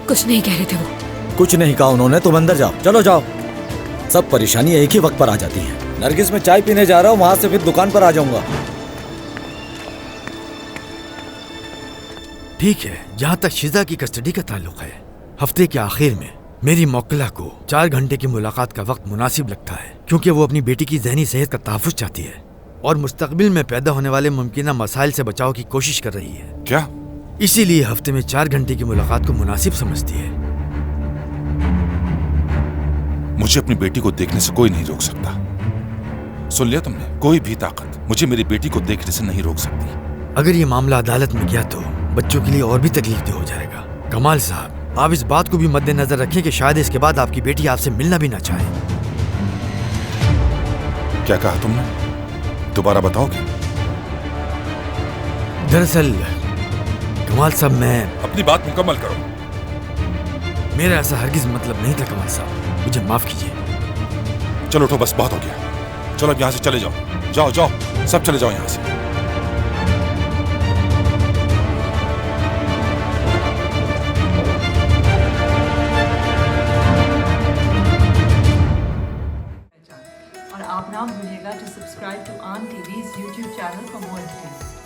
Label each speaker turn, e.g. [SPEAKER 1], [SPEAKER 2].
[SPEAKER 1] कुछ नहीं कह रहे थे वो।
[SPEAKER 2] कुछ नहीं कहा उन्होंने, तुम अंदर जाओ, चलो जाओ। सब परेशानियां एक ही वक्त पर आ जाती हैं। नरगिस में चाय पीने जा रहा हूँ, वहां से फिर दुकान पर आ जाऊंगा।
[SPEAKER 3] ठीक है, जहाँ तक शिजा की कस्टडी का ताल्लुक है, हफ्ते के आखिर में मेरी मौकला को 4 घंटे की मुलाकात का वक्त मुनासिब लगता है, क्योंकि वो अपनी बेटी की ज़हनी सेहत का तहफ़्फ़ुज़ चाहती है और मुस्तकबिल में पैदा होने वाले मुमकिना मसाइल से बचाव की कोशिश कर रही है।
[SPEAKER 4] क्या?
[SPEAKER 3] इसीलिए हफ्ते में 4 घंटे की मुलाकात को मुनासिब समझती है।
[SPEAKER 4] मुझे अपनी बेटी को देखने से कोई नहीं रोक सकता। सुन लिया तुमने? कोई भी ताकत मुझे मेरी बेटी को देखने से नहीं रोक सकती।
[SPEAKER 3] अगर ये मामला अदालत में गया तो बच्चों के लिए और भी तकलीफ हो जाएगा। कमाल साहब, आप इस बात को भी मद्देनजर रखें कि शायद इसके बाद आपकी बेटी आपसे मिलना भी ना चाहे।
[SPEAKER 4] क्या कहा तुमने? दोबारा बताओगे?
[SPEAKER 3] दरअसल कमाल साहब, मैं
[SPEAKER 4] अपनी बात मुकम्मल करो।
[SPEAKER 3] मेरा ऐसा हरगिज मतलब नहीं था कमाल साहब, मुझे माफ कीजिए।
[SPEAKER 4] चलो उठो, बस बहुत हो गया। चलो अब यहाँ से चले जाओ। जाओ जाओ, सब चले जाओ यहाँ से।
[SPEAKER 5] और आप ना भूलिएगा to subscribe to Aan TV's YouTube channel for more details.